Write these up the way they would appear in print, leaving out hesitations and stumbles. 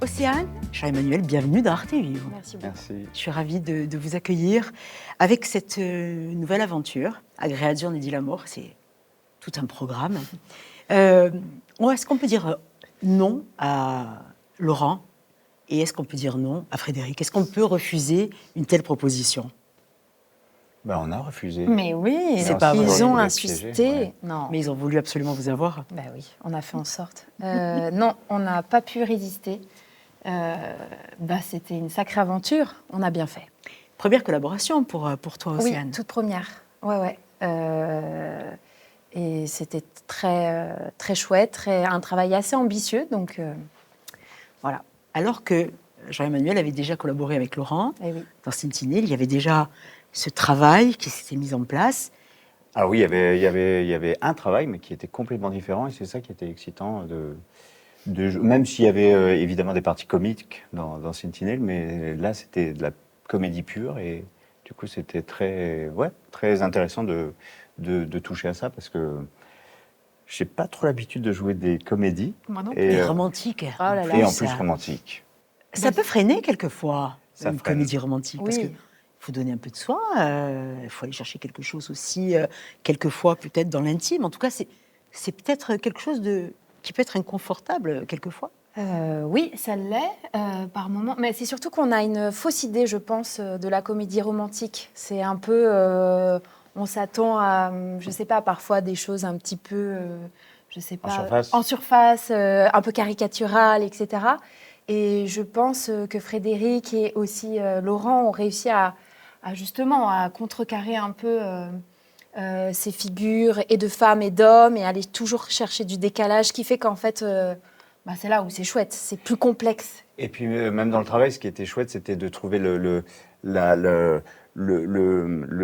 Océane, Jean-Emmanuel, bienvenue dans Arte Vivo. Merci beaucoup. Merci. Je suis ravie de vous accueillir avec cette nouvelle aventure. Agréazione di l'amour, c'est tout un programme. Est-ce qu'on peut dire non à Laurent et est-ce qu'on peut dire non à Frédéric? Est-ce qu'on peut refuser une telle proposition? On a refusé. Mais oui, C'est pas vrai. ils ont Vous êtes insisté. piégés, ouais. Non. Mais ils ont voulu absolument vous avoir. Bah oui, on a fait en sorte. Non, on n'a pas pu résister. C'était une sacrée aventure. On a bien fait. Première collaboration pour toi, Océane. Oui, toute première. Ouais. Et c'était très chouette, un travail assez ambitieux. Donc voilà. Alors que Jean-Emmanuel avait déjà collaboré avec Laurent Eh oui. dans Sentinelle, il y avait déjà ce travail qui s'était mis en place. Alors oui, il y avait un travail, mais qui était complètement différent, et c'est ça qui était excitant. Même s'il y avait évidemment des parties comiques dans Sentinelle, mais là, c'était de la comédie pure, et du coup, c'était très intéressant de toucher à ça, parce que j'ai pas trop l'habitude de jouer des comédies. Moi non Et romantique. Oh là là. Et en Ça- plus romantique. Ça peut freiner quelquefois, Ça une freine. comédie romantique, parce Oui. qu'il faut donner un peu de soi, il faut aller chercher quelque chose aussi, quelquefois peut-être dans l'intime. En tout cas, c'est peut-être quelque chose qui peut être inconfortable quelquefois. Oui, ça l'est par moment. Mais c'est surtout qu'on a une fausse idée, je pense, de la comédie romantique. C'est un peu... on s'attend à, je sais pas, parfois des choses un petit peu... je sais pas... En surface. En surface, un peu caricaturales, etc. Et je pense que Frédéric et aussi Laurent ont réussi justement à contrecarrer un peu... ces figures et de femmes et d'hommes et aller toujours chercher du décalage qui fait qu'en fait, c'est là où c'est chouette, c'est plus complexe. Et puis même dans le travail, ce qui était chouette, c'était de trouver le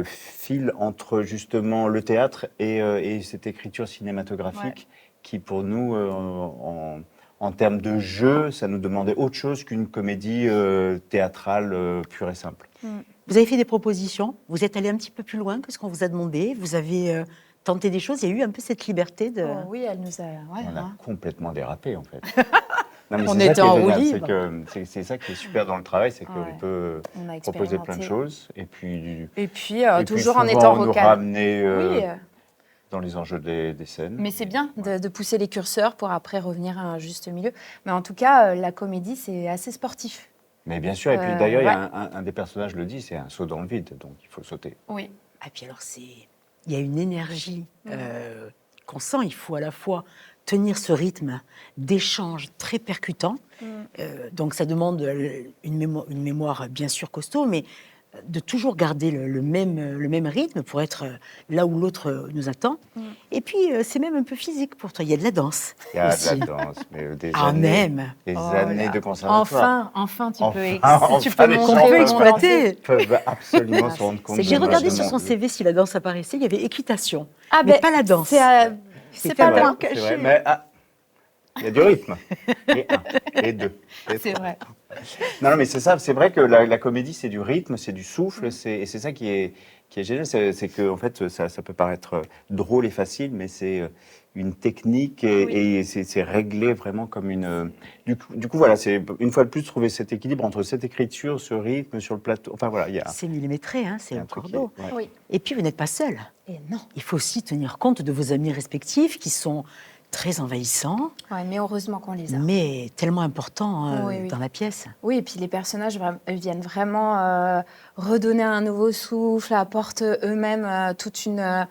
fil entre justement le théâtre et cette écriture cinématographique qui, pour nous, en termes de jeu, ça nous demandait autre chose qu'une comédie théâtrale pure et simple. Vous avez fait des propositions, vous êtes allé un petit peu plus loin que ce qu'on vous a demandé, vous avez tenté des choses, il y a eu un peu cette liberté de... Oh, oui, elle nous a... On a complètement dérapé, en fait. Non, On c'est ça était qui est en roue génial, libre. c'est ça qui est super dans le travail, c'est qu'on peut On a proposer expérimenté. plein de choses. Et puis toujours souvent, en étant nous recal. ramener Oui, dans les enjeux des scènes. mais c'est bien de pousser les curseurs pour après revenir à un juste milieu. Mais en tout cas, la comédie, c'est assez sportif. Mais bien sûr, et puis d'ailleurs, il y ouais. a un des personnages le dit, c'est un saut dans le vide, donc il faut sauter. Oui. Et puis alors, il y a une énergie qu'on sent, il faut à la fois tenir ce rythme d'échange très percutant, donc ça demande une mémoire bien sûr costaud, mais de toujours garder le même rythme pour être là où l'autre nous attend. Et puis, c'est même un peu physique pour toi, il y a de la danse. Il y a aussi. de la danse, mais des Ah, années, même. des Oh années là. de conservatoire. Enfin, tu peux, Enfin, tu peux les montrer gens Qu'on peut peuvent- exploiter. peuvent absolument se rendre compte. J'ai de regardé de sur mon- son CV si la danse apparaissait, il y avait équitation, Ah, mais pas la danse. C'est C'était pas vrai. loin. C'est vrai, mais il y a du rythme. Et un, et deux, et C'est trois. vrai. Non, mais c'est ça, c'est vrai que la comédie, c'est du rythme, c'est du souffle, et c'est ça qui est génial, c'est que en fait, ça peut paraître drôle et facile, mais c'est une technique et c'est réglé vraiment comme une... Du coup, voilà, c'est une fois de plus trouver cet équilibre entre cette écriture, ce rythme sur le plateau, enfin voilà, il y a C'est millimétré, hein, c'est un le truc qui cordeau. est- ouais. Oui. Et puis, vous n'êtes pas seul. Et non. Il faut aussi tenir compte de vos amis respectifs qui sont très envahissants, Ouais, mais heureusement qu'on les a. mais tellement importants Oui. dans la pièce. Oui, et puis les personnages viennent vraiment redonner un nouveau souffle, apportent eux-mêmes toute une...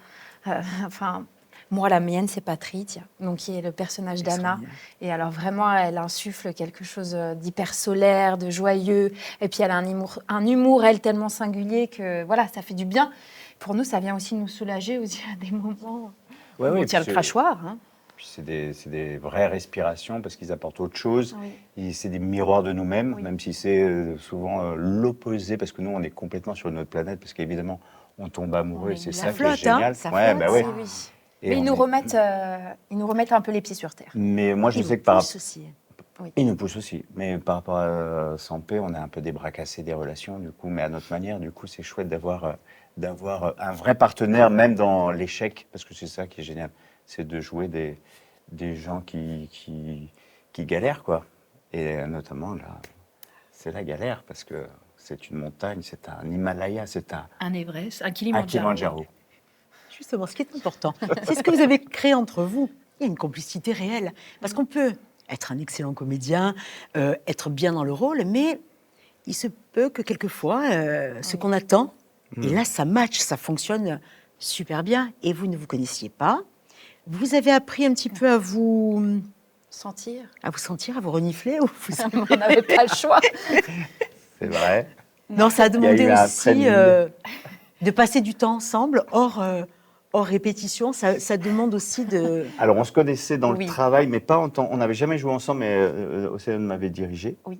enfin, moi, la mienne, c'est Patry, tiens, donc qui est le personnage d'Anna. Extraordinaire. Et alors vraiment, elle insuffle quelque chose d'hyper solaire, de joyeux. Et puis elle a un humour, elle, tellement singulier que voilà, ça fait du bien. Pour nous, ça vient aussi nous soulager aussi à des moments Ouais, où ouais, on tient le puis crachoir. Hein. Puis c'est des vraies respirations parce qu'ils apportent autre chose. Oui. Et c'est des miroirs de nous-mêmes, Oui. même si c'est souvent l'opposé, parce que nous, on est complètement sur une autre planète, parce qu'évidemment, on tombe amoureux, On et est c'est la ça qui est flotte, hein, génial. Ça Ouais, flotte, bah ouais. oui. Et Mais on ils nous est- remettent un peu les pieds sur terre. Mais moi, je Ils sais vous que par poussent aussi. ils nous poussent aussi. Mais par rapport à Sampé, on a un peu des bras cassés des relations, du coup, mais à notre manière, du coup, c'est chouette d'avoir un vrai partenaire, même dans l'échec, parce que c'est ça qui est génial, c'est de jouer des gens qui galèrent, quoi. Et notamment, là, c'est la galère parce que c'est une montagne, c'est un Himalaya, c'est Un Everest, un un Kilimandjaro. Kilimanjaro. Justement, ce qui est important, c'est ce que vous avez créé entre vous. Il y a une complicité réelle. Parce qu'on peut être un excellent comédien, être bien dans le rôle, mais il se peut que quelquefois, ce qu'on attend, et là, ça match, ça fonctionne super bien, et vous ne vous connaissiez pas. Vous avez appris un petit peu Sentir. à vous sentir, à vous renifler ou vous... On n'avait pas le choix. C'est vrai. Non, ça a demandé eu un aussi training. de passer du temps ensemble, hors répétition. Ça demande aussi de... Alors, on se connaissait dans Oui. le travail, mais pas en temps. On n'avait jamais joué ensemble, mais Océane m'avait dirigé. Oui.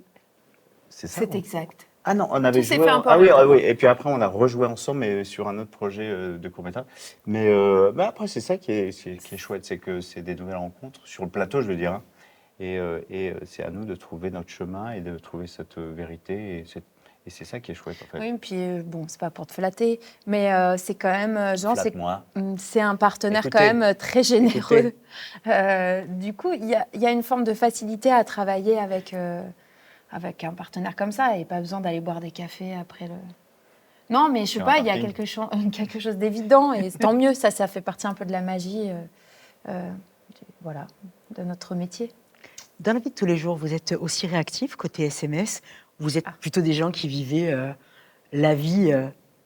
C'est ça. C'est ou- exact. Ah non, on avait Tout s'est joué. fait un peu Ah en oui, même ah temps. oui. Et puis après, on a rejoué ensemble, mais sur un autre projet de court-métrage. Mais après, c'est ça qui est chouette, c'est que c'est des nouvelles rencontres sur le plateau, je veux dire. Hein. Et c'est à nous de trouver notre chemin et de trouver cette vérité. Et c'est ça qui est chouette, en fait. Oui, puis bon, c'est pas pour te flatter, mais c'est quand même, Flatte-moi. c'est un partenaire Écoutez. quand même très généreux. Écoutez. Du coup, il y a une forme de facilité à travailler avec un partenaire comme ça et pas besoin d'aller boire des cafés après le. Non, mais je sais Sur un pas, il y a parking. quelque chose d'évident et tant mieux, ça fait partie un peu de la magie, voilà, de notre métier. Dans la vie de tous les jours, vous êtes aussi réactif côté SMS. Vous êtes plutôt des gens qui vivaient la vie,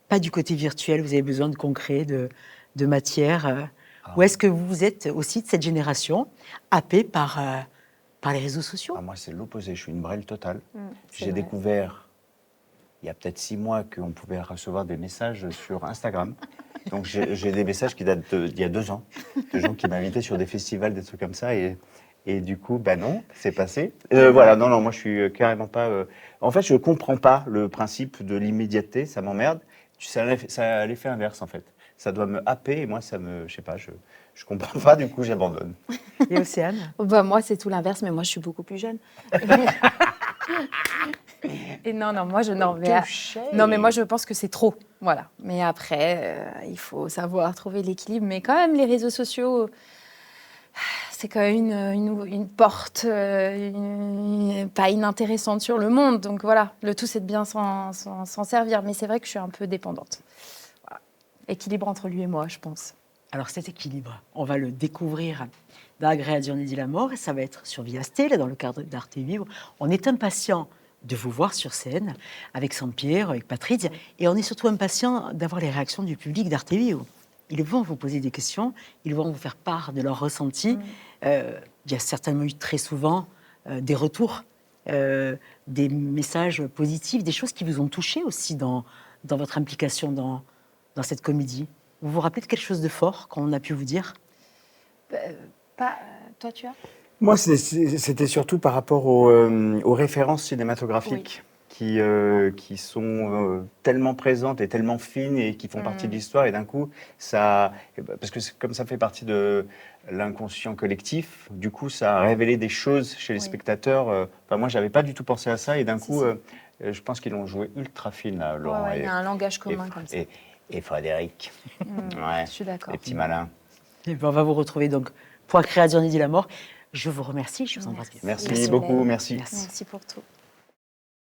pas du côté virtuel. Vous avez besoin de concret, de matière. Ou est-ce que vous êtes aussi de cette génération happée par les réseaux sociaux? Ah, moi, c'est l'opposé. Je suis une brêle totale. c'est J'ai vrai. découvert, il y a peut-être 6 mois, qu'on pouvait recevoir des messages sur Instagram. Donc, j'ai des messages qui datent d'il y a 2 ans, de gens qui m'invitaient sur des festivals, des trucs comme ça. Et du coup, bah non, c'est passé. Voilà, non, moi, je suis carrément pas... En fait, je comprends pas le principe de l'immédiateté. Ça m'emmerde. Ça a l'effet inverse, en fait. Ça doit me happer et moi, je sais pas, je comprends pas. Du coup, j'abandonne. Et Océane? Bah, moi, c'est tout l'inverse, mais moi, je suis beaucoup plus jeune. Et non, moi, non, mais moi, je pense que c'est trop. Voilà. Mais après, il faut savoir trouver l'équilibre. Mais quand même, les réseaux sociaux, c'est quand même une porte pas inintéressante sur le monde. Donc voilà, le tout, c'est de bien s'en servir. Mais c'est vrai que je suis un peu dépendante. Voilà. Équilibre entre lui et moi, je pense. Alors cet équilibre, on va le découvrir dans Agréa Journée dit la mort, et ça va être sur Viasté, là, dans le cadre d'Arte Vivre. On est impatient de vous voir sur scène avec Saint-Pierre, avec Patrice, et on est surtout impatient d'avoir les réactions du public d'Arte Vivre. Ils vont vous poser des questions, ils vont vous faire part de leurs ressentis. Il y a certainement eu très souvent des retours, des messages positifs, des choses qui vous ont touché aussi dans votre implication dans cette comédie. Vous vous rappelez de quelque chose de fort qu'on a pu vous dire? Toi, tu as Moi, c'était surtout par rapport aux références cinématographiques qui sont tellement présentes et tellement fines et qui font partie de l'histoire. Et d'un coup, parce que comme ça fait partie de l'inconscient collectif, du coup, ça a révélé des choses chez les spectateurs. Enfin, moi, j'avais pas du tout pensé à ça. Et d'un coup, je pense qu'ils l'ont joué ultra fine, là, Laurent. il y a un langage commun comme ça. Et Frédéric. Ouais. Je suis d'accord. Les petits malins. Et puis on va vous retrouver donc pour Agréa Journée dit la mort. Je vous remercie, je vous embrasse bien. Merci Merci, beaucoup, Hélène. merci. Merci pour tout.